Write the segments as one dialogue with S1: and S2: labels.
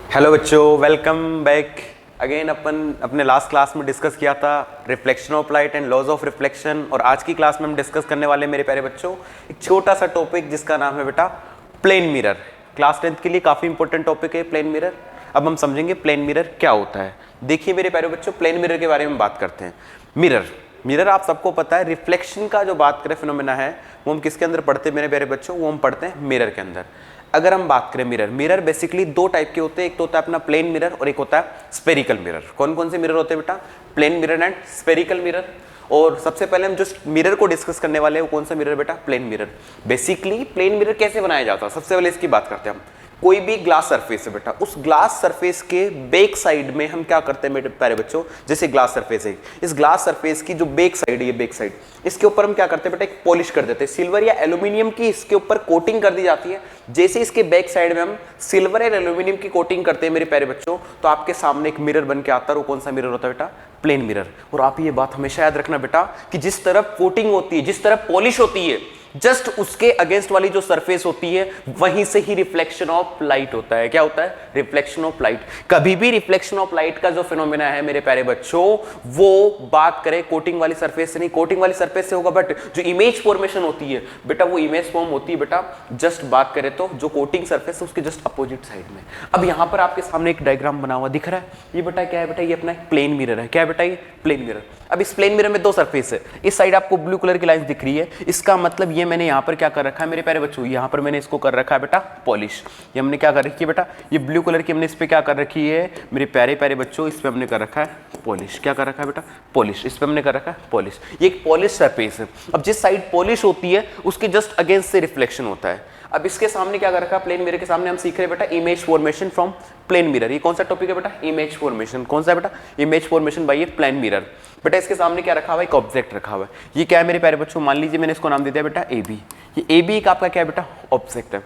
S1: Hello बच्चों, welcome back again. अपन अपने last class में डिस्कस किया था reflection of light and laws of reflection, और आज की क्लास में हम डिस्कस करने वाले मेरे प्यारे बच्चों एक छोटा सा टॉपिक जिसका नाम है बेटा प्लेन मिरर। क्लास 10th के लिए काफ़ी इंपॉर्टेंट टॉपिक है प्लेन मिरर। अब हम समझेंगे प्लेन मिरर क्या होता है। देखिए मेरे प्यारे बच्चों, प्लेन मिरर के बारे में बात करते हैं। मिरर आप सबको पता है, रिफ्लेक्शन का जो बात करें फिनोमेना है वो हम किसके अंदर पढ़ते हैं मेरे प्यारे बच्चों? वो हम पढ़ते हैं मिरर के अंदर। अगर हम बात करें मिरर बेसिकली दो टाइप के होते हैं, एक तो होता है अपना प्लेन मिरर और एक होता है स्फेरिकल मिरर। कौन कौन से मिरर होते हैं बेटा? Plane mirror and spherical mirror. और सबसे पहले हम जो मिरर को डिस्कस करने वाले हैं वो कौन सा मिरर बेटा? Plane mirror. Basically plane mirror कैसे बनाया जाता है, सबसे पहले इसकी बात करते हैं हम। कोई भी ग्लास सरफेस है बेटा, उस ग्लास सरफेस के बैक साइड में हम क्या करते हैं मेरे प्यारे बच्चों? जैसे ग्लास सरफेस है, इस ग्लास सरफेस की जो बैक साइड है, ये बैक साइड, इसके ऊपर हम क्या करते हैं बेटा? एक पॉलिश कर देते हैं। सिल्वर या एल्यूमिनियम की इसके ऊपर कोटिंग कर दी जाती है। जैसे इसके बैक साइड में हम सिल्वर या एल्यूमिनियम की कोटिंग करते हैं मेरे प्यारे बच्चों, तो आपके सामने एक मिरर बन के आता है। वो कौन सा मिरर होता है बेटा? Plane mirror. और आप ये बात हमेशा याद रखना बेटा कि जिस तरफ कोटिंग होती है, जिस तरफ पॉलिश होती है, जस्ट उसके अगेंस्ट वाली जो सरफेस होती है वहीं से ही रिफ्लेक्शन ऑफ लाइट होता है। क्या होता है? Reflection of light. कभी भी रिफ्लेक्शन ऑफ लाइट का जो फिनोमेना है मेरे प्यारे बच्चों, वो बात करें कोटिंग वाली सरफेस से नहीं, कोटिंग वाली सरफेस से होगा, बट जो इमेज फॉर्मेशन होती है बेटा, वो इमेज फॉर्म होती है बेटा जस्ट बात करें तो जो कोटिंग सरफेस है उसके जस्ट अपोजिट साइड में। अब यहां पर आपके सामने एक डायग्राम बना हुआ दिख रहा है, ये बेटा क्या है बेटा? ये अपना प्लेन मिरर है। क्या है बेटा? ये प्लेन मिरर। अब इस प्लेन मिरर में दो सरफेस है, इस साइड आपको ब्लू कलर की लाइन दिख रही है, इसका मतलब ये मैंने यहाँ पर क्या कर रखा है मेरे प्यारे बच्चों? यहाँ पर मैंने इसको कर रखा है बेटा पॉलिश। ये हमने क्या कर रखी है बेटा? ये ब्लू कलर की हमने इस पे क्या कर रखी है मेरे प्यारे प्यारे बच्चों? इस पे हमने कर रखा है पॉलिश। क्या कर रखा है बेटा? पॉलिश। इस पे हमने कर रखा है पॉलिश। ये एक पॉलिश सरफेस है। अब जिस साइड पॉलिश होती है उसके जस्ट अगेंस्ट से रिफ्लेक्शन होता है। अब इसके सामने क्या कर रखा है? प्लेन मिरर के सामने हम सीख रहे हैं बेटा image formation from plane mirror. ये कौन सा टॉपिक है बेटा? Image formation. कौन सा बेटा? इमेज फॉर्मेशन बाय ये प्लेन मिरर। बेटा इसके सामने क्या रखा हुआ है? एक ऑब्जेक्ट रखा हुआ है। ये क्या है मेरे प्यारे बच्चों? मान लीजिए मैंने इसको नाम दे दिया बेटा ए बी। ये ए बी का आपका क्या है बेटा? ऑब्जेक्ट है।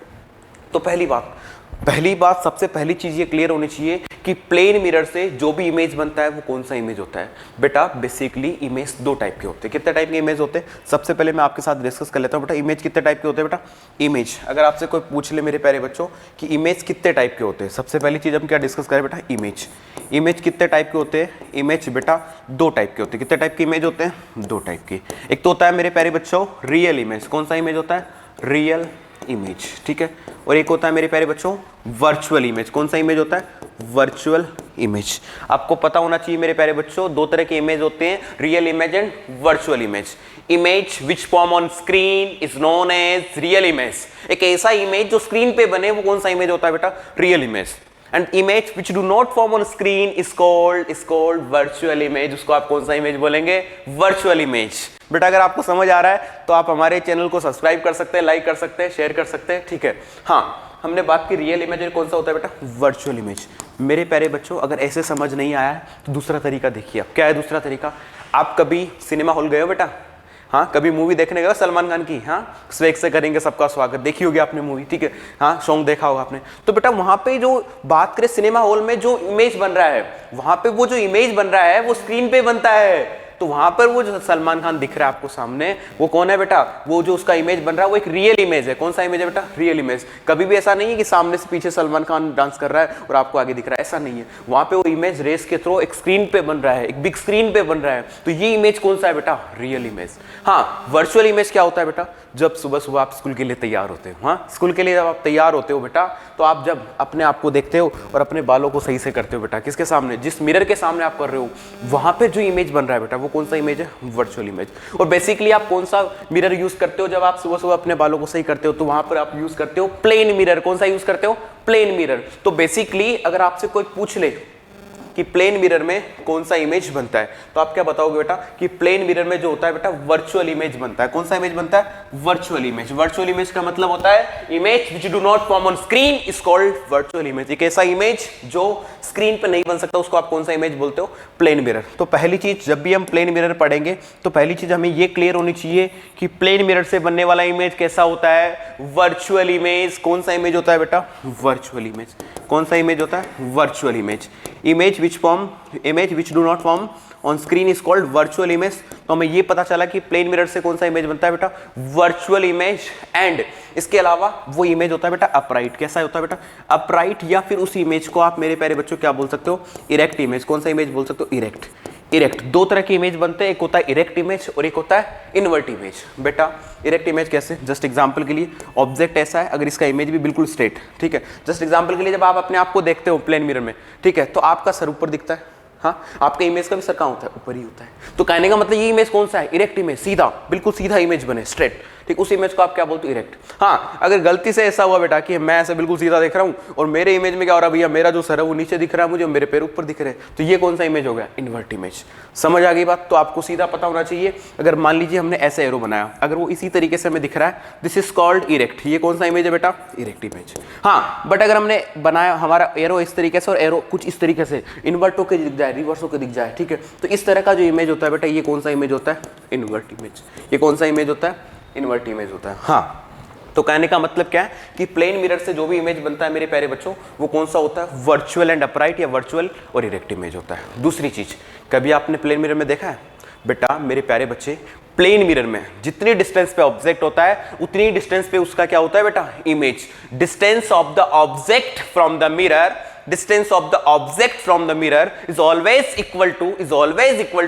S1: तो पहली बात सबसे पहली चीज ये क्लियर होनी चाहिए कि प्लेन मिरर से जो भी इमेज बनता है वो कौन सा इमेज होता है बेटा? बेसिकली इमेज दो टाइप के होते हैं। कितने टाइप के इमेज होते हैं? सबसे पहले मैं आपके साथ डिस्कस कर लेता हूं बेटा इमेज कितने टाइप के होते हैं बेटा। इमेज अगर आपसे कोई पूछ ले मेरे प्यारे बच्चों कि इमेज कितने टाइप के होते हैं, सबसे पहली चीज हम क्या डिस्कस करें बेटा? इमेज कितने टाइप के होते हैं? इमेज बेटा दो टाइप के होते हैं। कितने टाइप के इमेज होते हैं? दो टाइप के। एक तो होता है मेरे प्यारे बच्चों रियल इमेज। कौन सा इमेज होता है? रियल इमेज, ठीक है। और एक होता है मेरे प्यारे बच्चों वर्चुअल इमेज। कौन सा इमेज होता है? Virtual image. आपको पता होना चाहिए मेरे प्यारे बच्चों दो तरह के इमेज होते हैं, real image and virtual image. Image which form on screen is known as real image. एक ऐसा इमेज जो स्क्रीन पे बने वो कौन सा इमेज होता है बेटा? Real image. And image which do not form on screen is called virtual image. उसको आप कौन सा इमेज बोलेंगे? Virtual image. बेटा अगर आपको समझ आ रहा है तो आप हमारे चैनल को सब्सक्राइब कर सकते हैं, लाइक कर सकते हैं, शेयर कर सकते हैं, ठीक है। हाँ, हमने बात की रियल इमेज और कौन सा होता है बेटा? Virtual image. मेरे प्यारे बच्चों अगर ऐसे समझ नहीं आया है तो दूसरा तरीका देखिए आप। क्या है दूसरा तरीका? आप कभी सिनेमा हॉल गए हो बेटा? हाँ, कभी मूवी देखने गए सलमान खान की? हाँ, स्वेग से करेंगे सबका स्वागत, देखी होगी आपने मूवी, ठीक है। हाँ, सॉन्ग देखा होगा आपने। तो बेटा वहां पे जो बात करें सिनेमा हॉल में जो इमेज बन रहा है, वहां पे वो जो इमेज बन रहा है वो स्क्रीन पे बनता है। तो वहां पर वो जो सलमान खान दिख रहा है आपको सामने, वो कौन है बेटा? वो जो उसका इमेज बन रहा है वो एक रियल इमेज है। कौन सा इमेज है बेटा? Real image. कभी भी ऐसा नहीं है कि सामने से पीछे सलमान खान डांस कर रहा है और आपको आगे दिख रहा है, ऐसा नहीं है। वहां पे वो इमेज रेस के थ्रू एक स्क्रीन पे बन रहा है, एक बिग स्क्रीन पे बन रहा है। तो ये इमेज कौन सा है बेटा? Real image. हाँ, वर्चुअल इमेज क्या होता है बेटा? जब सुबह सुबह आप स्कूल के लिए तैयार होते हो, हाँ, स्कूल के लिए जब आप तैयार होते हो बेटा, तो आप जब अपने आप को देखते हो और अपने बालों को सही से करते हो बेटा, किसके सामने? जिस मिरर के सामने आप कर रहे हो, वहां पे जो इमेज बन रहा है बेटा वो कौन सा इमेज है? Virtual image. और बेसिकली आप कौन सा मिरर यूज करते हो जब आप सुबह सुबह अपने बालों को सही करते हो? तो वहां पर आप यूज करते हो प्लेन मिरर। कौन सा यूज करते हो? Plane mirror. तो बेसिकली अगर आपसे कोई पूछ ले कि प्लेन मिरर में कौन सा इमेज बनता है, तो आप क्या बताओगे बेटा? कि प्लेन मिरर में जो होता है बेटा वर्चुअल इमेज बनता है। कौन सा इमेज बनता है? Virtual image. वर्चुअल इमेज का मतलब होता है image which do not form on screen is called virtual image. एक ऐसा इमेज जो स्क्रीन पे नहीं बन सकता उसको आप कौन सा इमेज बोलते हो? Plane mirror. तो पहली चीज जब भी हम प्लेन मिरर पढ़ेंगे तो पहली चीज हमें ये क्लियर होनी चाहिए कि प्लेन मिरर से बनने वाला इमेज कैसा होता है? Virtual image. कौन सा इमेज होता है बेटा? Virtual image. कौन सा इमेज होता है? Virtual image. Image which do not form on screen is called virtual image. तो हमें ये पता चला कि प्लेन मिरर से कौन सा इमेज बनता है बेटा, वर्चुअल इमेज। एंड इसके अलावा वो इमेज होता है बेटा अपराइट। कैसा होता है बेटा, अपराइट, या फिर उस इमेज को आप मेरे प्यारे बच्चों क्या बोल सकते हो, इरेक्ट इमेज। कौन सा इमेज बोल सकते हो, इरेक्ट। इरेक्ट, दो तरह की इमेज बनते हैं, एक होता है इरेक्ट इमेज और एक होता है इन्वर्ट इमेज। बेटा इरेक्ट इमेज कैसे, जस्ट एग्जांपल के लिए ऑब्जेक्ट ऐसा है, अगर इसका इमेज भी बिल्कुल स्ट्रेट, ठीक है, जस्ट एग्जांपल के लिए जब आप अपने आप को देखते हो प्लेन मिरर में, ठीक है, तो आपका सर ऊपर दिखता है, हाँ, आपका इमेज का भी सर कहाँ होता है, ऊपर ही होता है। तो कहने का मतलब ये इमेज कौन सा है, इरेक्ट इमेज, सीधा, बिल्कुल सीधा इमेज बने, स्ट्रेट, ठीक, उस इमेज को आप क्या बोलते हो, इरेक्ट। हाँ, अगर गलती से ऐसा हुआ बेटा कि मैं ऐसे बिल्कुल सीधा देख रहा हूँ और मेरे इमेज में क्या हो रहा है भैया, मेरा जो सर है वो नीचे दिख रहा है मुझे, मेरे पैर ऊपर दिख रहे हैं, तो ये कौन सा इमेज हो गया, इन्वर्ट इमेज। समझ आ गई बात। तो आपको सीधा पता होना चाहिए, अगर मान लीजिए हमने ऐसे एरो बनाया, अगर वो इसी तरीके से हमें दिख रहा है, दिस इज कॉल्ड इरेक्ट, ये कौन सा इमेज है बेटा, इरेक्ट इमेज। हाँ, बट अगर हमने बनाया हमारा एरो इस तरीके से और एरो कुछ इस तरीके से इन्वर्ट होकर दिख जाए, रिवर्स होकर दिख जाए, ठीक है, तो इस तरह का जो इमेज होता है बेटा, ये कौन सा इमेज होता है, इन्वर्ट इमेज। ये कौन सा इमेज होता है, इन्वर्ट इमेज होता है। हाँ, तो कहने का मतलब क्या है कि प्लेन मिरर से जो भी इमेज बनता है मेरे प्यारे बच्चों, वो कौन सा होता है, वर्चुअल एंड अपराइट या वर्चुअल और इरेक्ट इमेज होता है। दूसरी चीज, कभी आपने प्लेन मिरर में देखा है बेटा मेरे प्यारे बच्चे, प्लेन मिरर में जितनी डिस्टेंस पे ऑब्जेक्ट होता है उतनी डिस्टेंस पे उसका क्या होता है बेटा, image. Distance of the object from the mirror, distance of the object from the mirror is always equal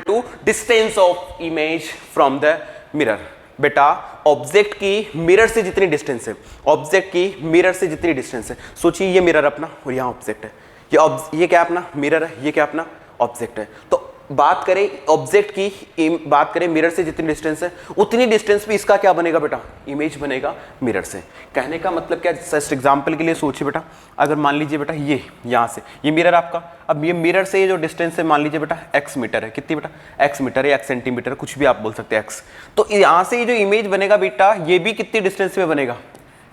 S1: to distance of image from the mirror। बेटा ऑब्जेक्ट की मिरर से जितनी डिस्टेंस है, ऑब्जेक्ट की मिरर से जितनी डिस्टेंस है, सोचिए ये मिरर अपना और यहाँ ऑब्जेक्ट है, ये क्या अपना मिरर है, ये क्या अपना ऑब्जेक्ट है। तो बात करें ऑब्जेक्ट की, बात करें मिरर से जितनी डिस्टेंस है उतनी डिस्टेंस पे इसका क्या बनेगा बेटा, इमेज बनेगा मिरर से। कहने का मतलब क्या, जस्ट एग्जांपल के लिए सोचिए बेटा, अगर मान लीजिए बेटा ये यहाँ से ये मिरर आपका, अब ये मिरर से ये जो डिस्टेंस है मान लीजिए बेटा x मीटर है, कितनी बेटा, x मीटर है, x सेंटीमीटर, कुछ भी आप बोल सकते हैं x। तो यहाँ से ये जो इमेज बनेगा बेटा, ये भी कितनी डिस्टेंस पे बनेगा,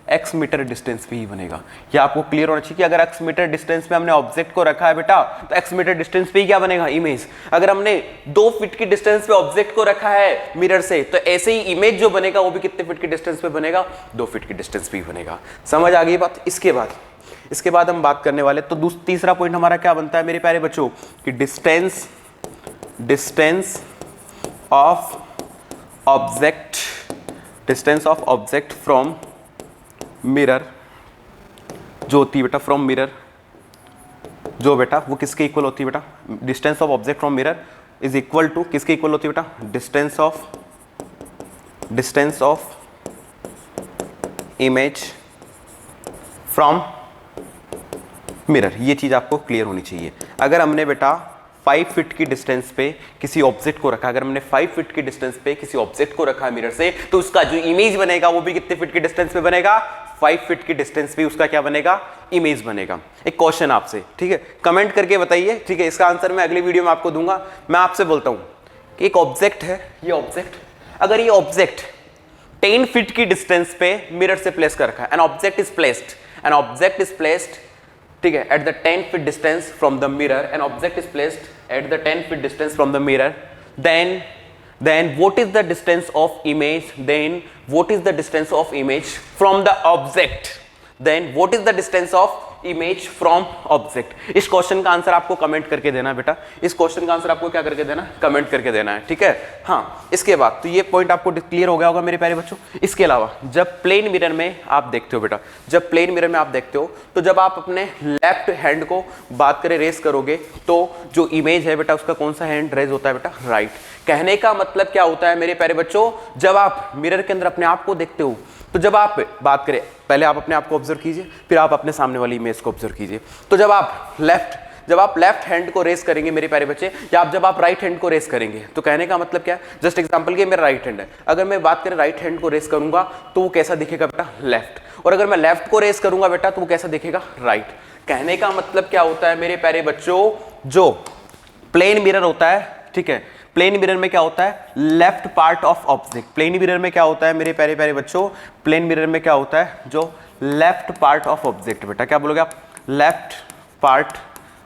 S1: x मीटर डिस्टेंस पे ही बनेगा। ये आपको क्लियर होना चाहिए कि अगर x मीटर डिस्टेंस पे हमने ऑब्जेक्ट को रखा है बेटा, तो x मीटर डिस्टेंस पे ही क्या बनेगा, इमेज। अगर हमने 2 फीट की डिस्टेंस पे ऑब्जेक्ट को रखा है मिरर से, तो ऐसे ही इमेज जो बनेगा वो भी कितने फीट की डिस्टेंस पे बनेगा, 2 फीट की डिस्टेंस पे ही बनेगा। समझ आ गई बात। इसके बाद हम बात करने वाले, तो तीसरा पॉइंट हमारा क्या बनता है मेरे प्यारे बच्चों, कि distance of object from mirror जो होती है बेटा, फ्रॉम मिरर जो बेटा वो किसके इक्वल होती है बेटा, distance of object from mirror is equal to किसके इक्वल होती है बेटा, distance of image from mirror. ये चीज आपको क्लियर होनी चाहिए। अगर हमने बेटा 5 फीट की डिस्टेंस पे किसी ऑब्जेक्ट को रखा, अगर हमने 5 फीट की डिस्टेंस पे किसी ऑब्जेक्ट को रखा है मिरर से, तो उसका जो इमेज बनेगा वो भी कितने फीट की डिस्टेंस पे बनेगा, 5 फीट की डिस्टेंस पे उसका क्या बनेगा, इमेज बनेगा। एक क्वेश्चन आपसे, ठीक है, कमेंट करके बताइए, ठीक है, इसका आंसर मैं अगली वीडियो में आपको दूंगा। मैं आपसे बोलता हूं कि एक ऑब्जेक्ट है, ये ऑब्जेक्ट, अगर ये ऑब्जेक्ट 10 फीट की डिस्टेंस पे मिरर से प्लेस कर रखा है, एन ऑब्जेक्ट इज प्लेस्ड, ठीक है, at the 10 feet distance from the mirror, an object is placed at the 10 feet distance from the mirror, then what is the distance of image, from the object, then what is the distance of image from object. इस question का answer आपको comment करके देना है बेटा, इस question का answer आपको क्या करके देना, कमेंट करके देना है, ठीक है। हाँ, इसके बाद तो ये पॉइंट आपको क्लियर हो गया होगा मेरे प्यारे बच्चों। इसके अलावा जब प्लेन मिरर में आप देखते हो बेटा, जब प्लेन मिरर में आप देखते हो, तो जब आप अपने लेफ्ट हैंड को बात करें रेस करोगे, तो जो इमेज है बेटा उसका कौन सा हैंड रेज होता है बेटा, राइट। कहने का मतलब क्या होता है मेरे प्यारे बच्चों, जब आप मिरर के अंदर अपने आप को देखते हो, तो जब आप बात करें, पहले आप अपने आप को ऑब्जर्व कीजिए, फिर आप अपने सामने वाली इमेज को ऑब्जर्व कीजिए। तो जब आप लेफ्ट हैंड को रेस करेंगे मेरे प्यारे बच्चे, या जब आप राइट हैंड को रेस करेंगे, तो कहने का मतलब क्या है, जस्ट एग्जांपल के मेरा राइट हैंड है, अगर मैं बात करें राइट हैंड को रेस करूंगा तो वो कैसा दिखेगा बेटा, लेफ्ट, और अगर मैं लेफ्ट को रेस करूंगा बेटा तो वो कैसा दिखेगा, राइट। कहने का मतलब क्या होता है मेरे प्यारे बच्चों, जो प्लेन मिरर होता है, ठीक है, प्लेन मिरर में क्या होता है, left part of object, plane mirror में क्या होता है मेरे प्यारे प्यारे बच्चों, प्लेन मिरर में क्या होता है, जो लेफ्ट पार्ट ऑफ ऑब्जेक्ट, बेटा क्या बोलोगे आप, लेफ्ट पार्ट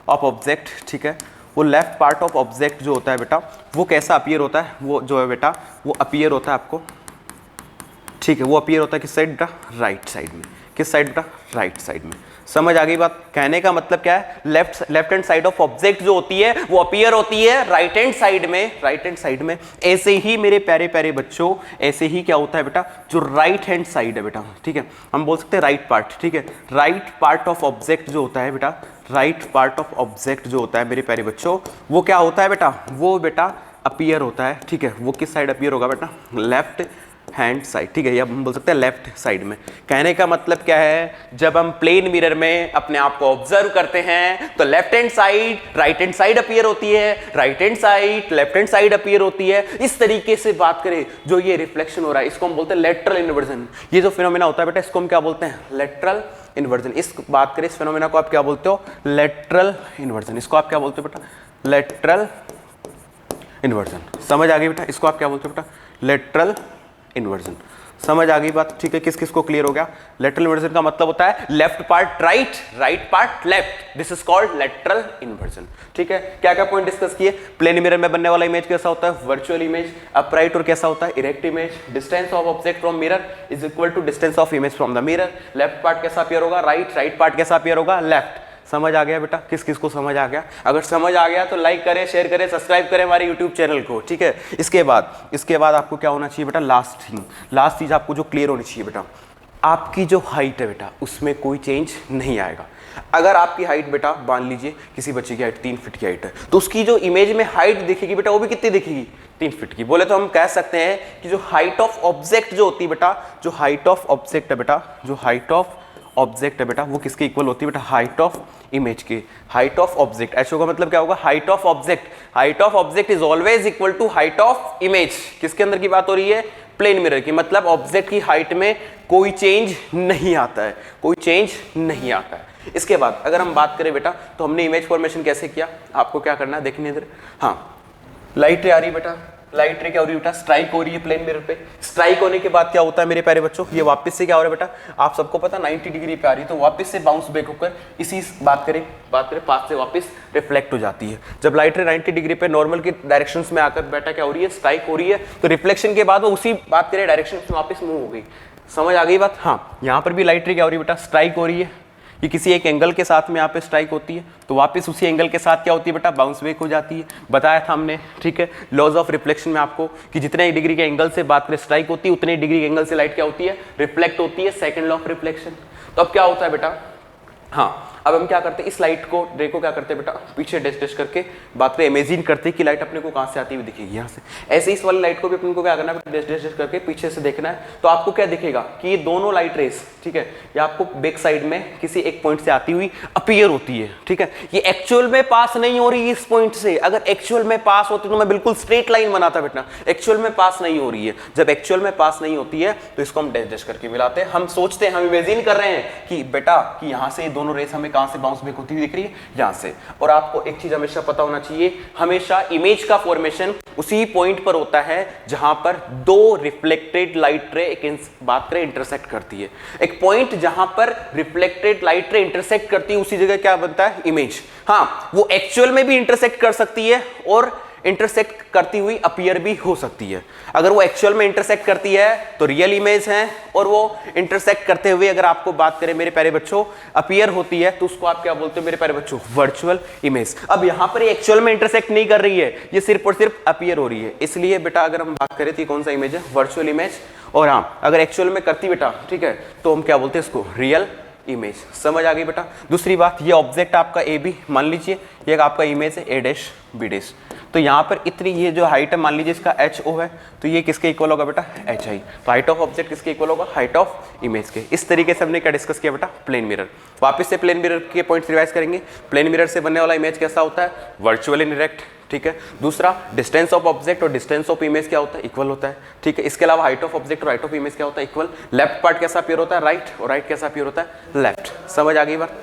S1: ऑफ ऑब्जेक्ट, ठीक है, वो लेफ्ट पार्ट ऑफ ऑब्जेक्ट जो होता है बेटा, वो कैसा अपीयर होता है, वो जो है बेटा वो अपीयर होता है आपको, ठीक है, वो अपीयर होता है किस साइड बेटा, राइट साइड में। किस साइड बेटा, राइट साइड में। समझ आ गई बात? कहने का मतलब क्या है, left hand side of object जो होती है वो अपीयर होती है राइट हैंड साइड में। ऐसे ही मेरे प्यारे प्यारे बच्चों, ऐसे ही क्या होता है बेटा, जो राइट हैंड साइड है बेटा, ठीक है, हम बोल सकते हैं राइट पार्ट, ठीक है, राइट पार्ट ऑफ ऑब्जेक्ट जो होता है बेटा, राइट पार्ट ऑफ ऑब्जेक्ट जो होता है मेरे प्यारे बच्चों, वो क्या होता है बेटा, वो बेटा अपीयर होता है, ठीक है। वो किस साइड अपीयर होगा बेटा, लेफ्ट हैंड साइड, ठीक है, या हम बोल सकते हैं लेफ्ट साइड में। कहने का मतलब क्या है, जब हम प्लेन मिरर में अपने आप को ऑब्जर्व करते हैं तो left hand side right hand side appear होती है, right hand side left hand side appear होती है। इस तरीके से बात करें, जो ये रिफ्लेक्शन हो रहा है इसको हम बोलते हैं लेटरल इन्वर्जन। ये जो फिनोमेना होता है बेटा, इसको हम क्या बोलते हैं, लेटरल इन्वर्जन। इस बात करें इस फिनोमेना को आप क्या बोलते हो, लेटरल इन्वर्जन। इसको आप क्या बोलते हो बेटा, लेटरल इन्वर्जन। समझ आ गई बेटा? इसको आप क्या बोलते हो बेटा, लेटरल इन्वर्जन। समझ आ गई बात? ठीक है, किस किस को क्लियर हो गया? लेटरल इन्वर्जन का मतलब होता है left part right, right part left, this is called lateral inversion. ठीक है, क्या क्या पॉइंट डिस्कस किए? प्लेन मिरर में बनने वाला इमेज कैसा होता है, वर्चुअल इमेज, अपराइट, और कैसा होता है, erect image. Distance of object from mirror is equal to distance of image from the mirror. Left part कैसा अपीयर होगा, राइट, राइट पार्ट कैसा अपीयर होगा, लेफ्ट। समझ आ गया बेटा? किस किस को समझ आ गया? अगर समझ आ गया तो लाइक करें, शेयर करें, सब्सक्राइब करें हमारे यूट्यूब चैनल को। ठीक है, इसके बाद आपको क्या होना चाहिए बेटा, लास्ट चीज आपको जो क्लियर होनी चाहिए बेटा, आपकी जो हाइट है बेटा उसमें कोई चेंज नहीं आएगा। अगर आपकी हाइट बेटा, मान लीजिए किसी बच्चे की हाइट 3 फीट की हाइट है, तो उसकी जो इमेज में हाइट दिखेगी बेटा वो भी कितनी दिखेगी, 3 फीट की। बोले तो हम कह सकते हैं कि जो हाइट ऑफ ऑब्जेक्ट जो होती है बेटा, जो हाइट ऑफ ऑब्जेक्ट है बेटा, जो हाइट ऑफ ऑब्जेक्ट है बेटा, वो किसके इक्वल होती है बेटा, हाइट ऑफ इमेज के। हाइट ऑफ ऑब्जेक्ट, ऐसा का मतलब क्या होगा, height of object, height of object is always equal to height of image. किसके अंदर की बात हो रही है, प्लेन मिरर की। मतलब ऑब्जेक्ट की हाइट में कोई चेंज नहीं आता है, कोई चेंज नहीं आता है। इसके बाद अगर हम बात करें बेटा, तो हमने इमेज फॉर्मेशन कैसे किया, आपको क्या करना है देखने इधर। हाँ, लाइट रे आ रही बेटा, लाइट रे क्या हो रही है बेटा, स्ट्राइक हो रही है प्लेन मिरर पे। स्ट्राइक होने के बाद क्या होता है मेरे प्यारे बच्चों, ये वापस से क्या हो रहा है बेटा, आप सबको पता 90 डिग्री पे आ रही है, तो वापस से बाउंस बैक होकर इसी बात करें पास से वापस रिफ्लेक्ट हो जाती है। जब लाइट रे 90 डिग्री पे नॉर्मल की डायरेक्शन में आकर बेटा क्या हो रही है, स्ट्राइक हो रही है, तो रिफ्लेक्शन के बाद वो उसी बात करें डायरेक्शन में वापस मूव हो गई। समझ आ गई बात? हाँ, यहाँ पर भी लाइट रे क्या हो रही है बेटा, स्ट्राइक हो रही है। ये किसी एक एंगल के साथ में यहाँ पे स्ट्राइक होती है, तो वापस उसी एंगल के साथ क्या होती है बेटा, बाउंस बैक हो जाती है। बताया था हमने, ठीक है, लॉज ऑफ रिफ्लेक्शन में आपको, कि जितने डिग्री के एंगल से बात करें स्ट्राइक होती है, उतने डिग्री के एंगल से लाइट क्या होती है, रिफ्लेक्ट होती है। Second law of reflection. तो अब क्या होता है बेटा, हाँ, अब हम क्या करते हैं, इस लाइट को, रे को क्या करते हैं बेटा, पीछे डैश डैश करके बात पे इमेजिन करते हैं कि लाइट अपने को कहां से आती हुई दिखेगी, यहाँ से। ऐसे इस वाली लाइट को भी अपन को क्या करना है, डैश डैश डैश करके पीछे से देखना है। तो आपको क्या दिखेगा कि ये दोनों लाइट रेस, ठीक है, ये आपको बैक साइड में किसी एक पॉइंट से आती हुई अपीयर होती है। ठीक है, ये एक्चुअल में पास नहीं हो रही इस पॉइंट से। अगर एक्चुअल में पास होती तो मैं बिल्कुल स्ट्रेट लाइन बनाता बेटा, एक्चुअल में पास नहीं हो रही है। जब एक्चुअल में पास नहीं होती है तो इसको हम डैश डैश करके मिलाते हैं। हम सोचते हैं, हम इमेजिन कर रहे हैं कि बेटा कि यहाँ से दोनों रेस हमें कहां से बाउंस बैक होती दिख रही है, यहां से। और आपको एक चीज हमेशा पता होना चाहिए, हमेशा इमेज का फॉर्मेशन उसी पॉइंट पर होता है जहां पर दो रिफ्लेक्टेड लाइट रे एक बात करें इंटरसेक्ट करती है। एक पॉइंट जहां पर रिफ्लेक्टेड लाइट रे इंटरसेक्ट करती है, उसी जगह क्या बनता है, इमेज। हाँ, वो एक्चुअल में भी इंटरसेक्ट कर सकती है और इंटरसेक्ट करती हुई अपीयर भी हो सकती है। अगर वो एक्चुअल में इंटरसेक्ट करती है तो रियल इमेज है, और वो इंटरसेक्ट करते हुए अगर आपको बात करें मेरे प्यारे बच्चों अपीयर होती है, तो उसको आप क्या बोलते हो मेरे प्यारे बच्चों, वर्चुअल इमेज। अब यहां पर एक्चुअल में इंटरसेक्ट नहीं कर रही है, ये सिर्फ और सिर्फ अपीयर हो रही है। इसलिए बेटा अगर हम बात करें तो कौन सा इमेज है, वर्चुअल इमेज। और हाँ, अगर एक्चुअल में करती बेटा, ठीक है, तो हम क्या बोलते हैं इसको, रियल इमेज। समझ आ गई बेटा? दूसरी बात, ये ऑब्जेक्ट आपका ए बी, मान लीजिए ये आपका इमेज है ए डैश बी डैश, तो यहाँ पर इतनी ये जो हाइट है मान लीजिए इसका एच ओ है, तो ये किसके इक्वल होगा बेटा, एच आई। तो हाइट ऑफ ऑब्जेक्ट किसके इक्वल होगा, हाइट ऑफ इमेज के। इस तरीके से हमने क्या डिस्कस किया बेटा, प्लेन मिरर। वापस से प्लेन मिरर के पॉइंट्स रिवाइज करेंगे। प्लेन मिरर से बनने वाला इमेज कैसा होता है, वर्चुअल इनडायरेक्ट। ठीक है, दूसरा डिस्टेंस ऑफ ऑब्जेक्ट और डिस्टेंस ऑफ इमेज क्या होता है, इक्वल होता है। ठीक है, इसके अलावा हाइट ऑफ ऑब्जेक्ट और हाइट ऑफ इमेज क्या होता है, इक्वल। लेफ्ट पार्ट कैसा अपीयर होता है, राइट, और राइट कैसा अपीयर होता है, लेफ्ट। समझ आ गई बात?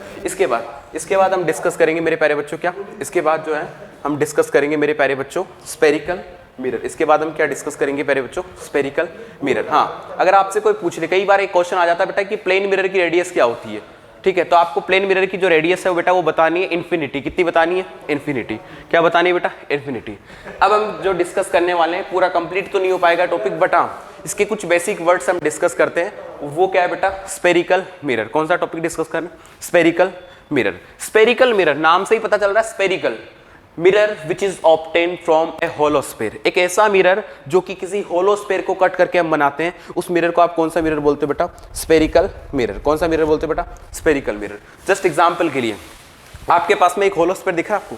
S1: इसके बाद हम डिस्कस करेंगे मेरे प्यारे बच्चों, क्या इसके बाद जो है हम डिस्कस करेंगे मेरे प्यारे बच्चों स्फेरिकल मिरर। इसके बाद हम क्या डिस्कस करेंगे प्यारे बच्चों, स्फेरिकल मिरर। हाँ, अगर आपसे कोई पूछ ले, कई बार एक क्वेश्चन आ जाता है बेटा कि प्लेन मिरर की रेडियस क्या होती है। ठीक है, तो आपको प्लेन मिरर की जो रेडियस है वो बेटा वो बतानी है इन्फिनिटी। कितनी बतानी है, इन्फिनिटी। क्या बतानी है बेटा, इन्फिनिटी। अब हम जो डिस्कस करने वाले हैं पूरा कंप्लीट तो नहीं हो पाएगा टॉपिक, बट हाँ इसके कुछ बेसिक वर्ड्स हम डिस्कस करते हैं। वो क्या है बेटा, स्पेरिकल मिरर। कौन सा टॉपिक डिस्कस करना, स्पेरिकल मिरर। स्पेरिकल मिरर नाम से ही पता चल रहा है, spherical mirror which is obtain from A hollow sphere. एक ऐसा मिरर जो कि किसी होलोस्फेयर को कट करके हम बनाते हैं, उस मिरर को आप कौन सा मिरर बोलते हो बेटा, स्पेरिकल मिरर। कौन सा मिरर बोलते हो बेटा, स्पेरिकल मिरर। जस्ट एग्जांपल के लिए आपके पास में एक होलोस्फेयर दिख रहा है आपको,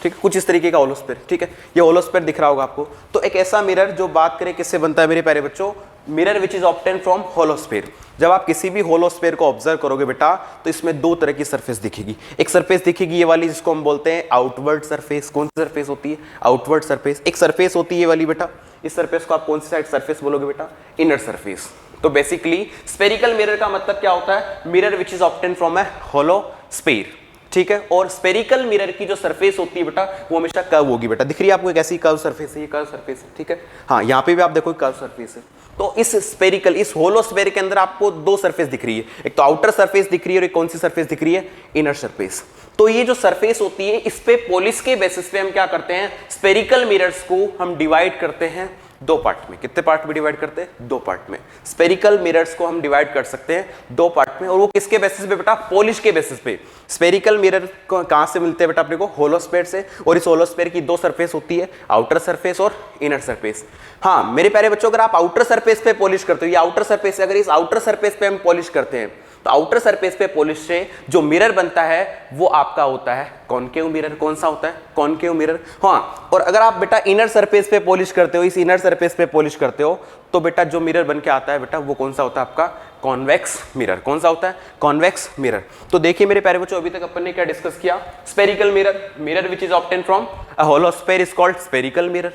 S1: ठीक है, कुछ इस तरीके का होलोस्फेयर, ठीक है, ये होलोस्फेयर दिख रहा होगा आपको। तो एक ऐसा मिरर जो बात करें किससे बनता है मेरे प्यारे बच्चों, mirror which is obtain from hollow sphere. जब आप किसी भी होलोस्फेयर को ऑब्जर्व करोगे बेटा तो इसमें दो तरह की सरफेस दिखेगी। एक सरफेस दिखेगी ये वाली जिसको हम बोलते हैं आउटवर्ड सरफेस। कौन सी सरफेस होती है, आउटवर्ड सरफेस। एक सरफेस होती है ये वाली बेटा, इस सरफेस को आप कौन सी साइड सरफेस बोलोगे बेटा, इनर सरफेस। तो बेसिकली स्पेरिकल मिरर का मतलब क्या होता है, mirror which is obtain from A hollow sphere, ठीक है। और स्पेरिकल मिरर की जो सरफेस होती है बेटा वो हमेशा कर्व होगी बेटा। दिख रही है आपको एक ऐसी कर्व सरफेस है, ये कर्व सरफेस है, ठीक है। हाँ, यहाँ पे भी आप देखो कर्व सरफेस है। तो इस स्पेरिकल, इस होलोस्फेयर के अंदर आपको दो सरफेस दिख रही है, एक तो आउटर सरफेस दिख रही है और एक कौन सी सरफेस दिख रही है, इनर सरफेस। तो ये जो सरफेस होती है इस पे पॉलिश के बेसिस पे हम क्या करते हैं, स्पेरिकल मिरर्स को हम डिवाइड करते हैं दो पार्ट में। कितने पार्ट में डिवाइड करते हैं, दो पार्ट में। स्पेरिकल मिरर्स को हम डिवाइड कर सकते हैं दो पार्ट में, और वो किसके बेसिस पे बेटा, पॉलिश के बेसिस पे। स्पेरिकल मिरर कहां से मिलते हैं बेटा अपने को, होलोस्फेयर से। और इस होलोस्फेयर की दो सरफेस होती है, आउटर सरफेस और इनर सरफेस। हाँ मेरे प्यारे बच्चों, अगर आप आउटर सरफेस पे पॉलिश करते हो, ये आउटर सरफेस है, अगर इस आउटर सरफेस पे हम पॉलिश करते हैं तो आउटर सरफेस पे पॉलिश से जो मिरर बनता है वो आपका होता है कॉनकेव मिरर। कौन सा होता है, कॉनकेव मिरर। हाँ, और अगर आप बेटा इनर सरफेस पे पॉलिश करते हो, इस इनर सरफेस पे पॉलिश करते हो, तो बेटा जो मिरर बन के आता है बेटा वो कौन सा होता है आपका, कॉन्वेक्स मिरर। कौन सा होता है, कॉन्वेक्स मिरर। तो देखिए मेरे प्यारे बच्चों, अभी तक अपन ने क्या डिस्कस किया, spherical mirror, mirror which is obtain from a hollow sphere is called spherical mirror.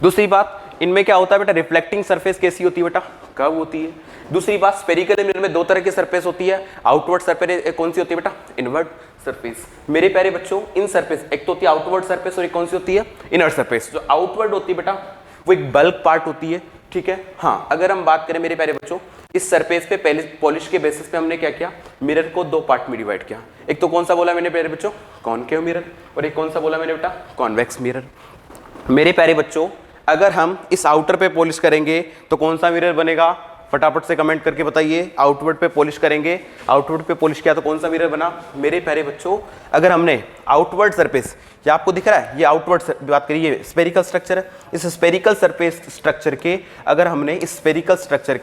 S1: दूसरी बात, इनमें क्या होता है बेटा, रिफ्लेक्टिंग सरफेस कैसी होती है बेटा, कर्व होती है। दूसरी बात, स्पेरिकल मिरर में दो तरह की सरफेस होती है, आउटवर्ड सरफेस कौन सी होती है बेटा, इनवर्ड सरफेस। मेरे प्यारे बच्चों, इन सरफेस एक तो होती है आउटवर्ड सरफेस और एक कौन सी होती है, इनर सरफेस। जो आउटवर्ड होती है बेटा वो एक बल्क पार्ट होती है, ठीक है। हाँ, अगर हम बात करें मेरे प्यारे बच्चों, इस सरफेस पे पहले पॉलिश के बेसिस पे हमने क्या किया, मिरर को दो पार्ट में डिवाइड किया। एक तो कौन सा बोला मैंने प्यारे बच्चों, कॉनकेव मिरर, और एक कौन सा बोला मैंने बेटा, कॉन्वेक्स मिरर। मेरे प्यारे बच्चों, अगर हम इस आउटर पे पॉलिश करेंगे तो कौन सा मिरर बनेगा, फटाफट से कमेंट करके बताइए। आउटवर्ड पे पॉलिश करेंगे, आउटवर्ड पे पॉलिश किया तो कौन सा मिरर बना। मेरे प्यारे बच्चों, अगर हमने आउटवर्ड सरफेस, ये आपको दिख रहा है, ये आउटवर्ड बात करिए, स्पेरिकल स्ट्रक्चर है। इस स्पेरिकल सरफेस स्ट्रक्चर के, अगर हमने इस स्पेरिकल स्ट्रक्चर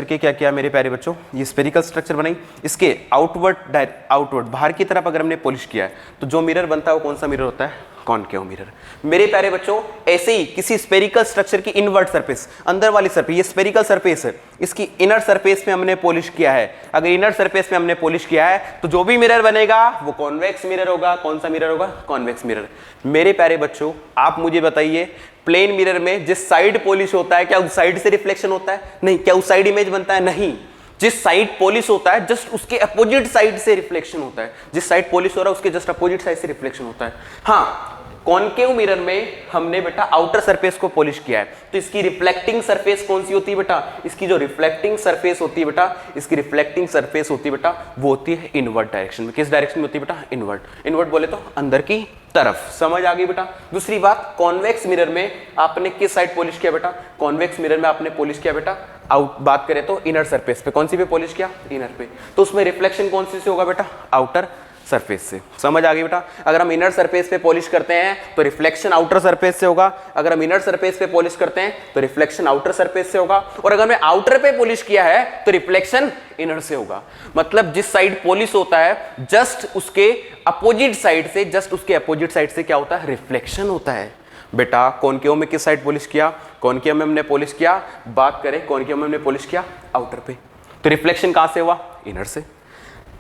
S1: के क्या किया मेरे प्यारे बच्चों, ये स्पेरिकल स्ट्रक्चर बनाई, इसके आउटवर्ड बाहर की तरफ अगर हमने पॉलिश किया है तो जो मिरर बनता है वो कौन सा मिरर होता है, कॉनकेव मिरर। मेरे प्यारे बच्चों, ऐसे ही किसी स्पेरिकल स्ट्रक्चर की इनवर्ट सरफेस, अंदर वाली सरफेस, ये स्पेरिकल सरफेस है, इसकी इनर सरफेस पे हमने पॉलिश किया है। अगर इनर सरफेस पे हमने पॉलिश किया है तो जो भी मिरर बनेगा वो कॉन्वेक्स मिरर होगा। कौन सा मिरर होगा, कॉन्वेक्स मिरर। मेरे प्यारे बच्चों, आप मुझे बताइए, प्लेन मिरर में जिस साइड पॉलिश होता है क्या उस साइड से रिफ्लेक्शन होता है, नहीं। क्या उस साइड इमेज बनता है, नहीं। जिस साइड पॉलिश होता है जस्ट उसके अपोजिट साइड से रिफ्लेक्शन होता है। जिस साइड पॉलिश हो रहा है उसके जस्ट अपोजिट साइड से रिफ्लेक्शन होता है। हाँ, कॉनकेव मिरर में हमने बेटा आउटर सरफेस को पॉलिश किया है तो इसकी रिफ्लेक्टिंग सरफेस कौन सी होती है बेटा, इसकी जो रिफ्लेक्टिंग सरफेस होती है बेटा, इसकी रिफ्लेक्टिंग सरफेस होती है बेटा वो होती है इनवर्ट डायरेक्शन में। किस डायरेक्शन में होती है बेटा, इनवर्ट। इनवर्ट बोले तो अंदर की तरफ। समझ आ गई बेटा। दूसरी बात, कॉन्वेक्स मिरर में आपने किस साइड पॉलिश किया बेटा, कॉन्वेक्स मिरर में आपने पॉलिश किया बेटा आउट, बात करें तो इनर सरफेस पे। कौन सी पे पॉलिश किया, इनर पे। तो उसमें रिफ्लेक्शन कौन सी से होगा बेटा, आउटर सरफेस से। समझ आ गई बेटा। अगर हम इनर सरफेस पे पॉलिश करते हैं तो रिफ्लेक्शन आउटर सरफेस से होगा, अगर हम इनर सरफेस पे पॉलिश करते हैं तो रिफ्लेक्शन आउटर सरफेस से होगा, और अगर मैं आउटर पे पॉलिश किया है तो रिफ्लेक्शन इनर से होगा। मतलब जिस साइड पॉलिश होता है जस्ट उसके अपोजिट साइड से, जस्ट उसके अपोजिट साइड से क्या होता है, रिफ्लेक्शन होता है। बेटा कॉनकेव में किस साइड पॉलिश किया, कॉनकेव में हमने पॉलिश किया, बात करें कॉनकेव में हमने पॉलिश किया आउटर पे, तो रिफ्लेक्शन कहां से हुआ, इनर से।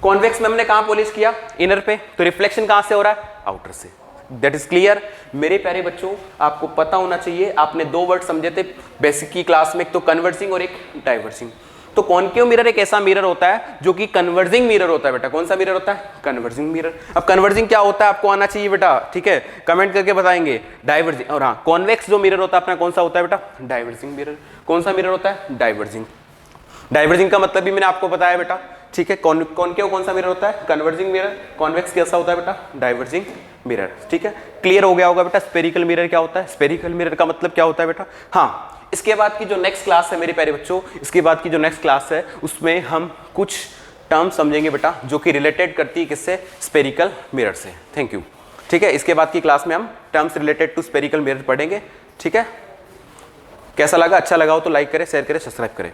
S1: कॉन्वेक्स में हमने कहां पॉलिश किया, इनर पे, तो रिफ्लेक्शन कहां से हो रहा है, आउटर से। That is clear. मेरे प्यारे बच्चों, आपको पता होना चाहिए, आपने दो वर्ड समझे थे बेसिक की क्लास में, एक तो कन्वर्जिंग और एक डाइवर्जिंग। तो कॉनकेव मिरर एक ऐसा मिरर होता है जो कि कन्वर्जिंग मिरर होता है बेटा। कौन सा मिरर होता है, कन्वर्जिंग मिरर। अब कन्वर्जिंग क्या होता है आपको आना चाहिए बेटा, ठीक है, कमेंट करके बताएंगे। डाइवर्जिंग, और हाँ, कॉन्वेक्स जो मिरर होता है अपना कौन सा होता है बेटा, डाइवर्जिंग मिरर। कौन सा मिरर होता है, डाइवर्जिंग। डाइवर्जिंग का मतलब भी मैंने आपको बताया बेटा, ठीक है। कॉनकेव कौन सा मिरर होता है, कन्वर्जिंग मिरर। कॉन्वेक्स कैसा होता है बेटा, डाइवर्जिंग मिरर। ठीक है, क्लियर हो गया होगा बेटा। स्पेरिकल मिरर क्या होता है, स्पेरिकल मिरर का मतलब क्या होता है बेटा। हाँ, इसके बाद की जो नेक्स्ट क्लास है मेरे प्यारे बच्चों, इसके बाद की जो नेक्स्ट क्लास है उसमें हम कुछ टर्म समझेंगे बेटा जो कि रिलेटेड करती है किससे, स्फेरिकल मिरर से। Thank you. ठीक है, इसके बाद की क्लास में हम terms related to spherical mirror पढ़ेंगे। ठीक है, कैसा लगा? अच्छा लगा हो तो लाइक करें, शेयर करें, सब्सक्राइब करें।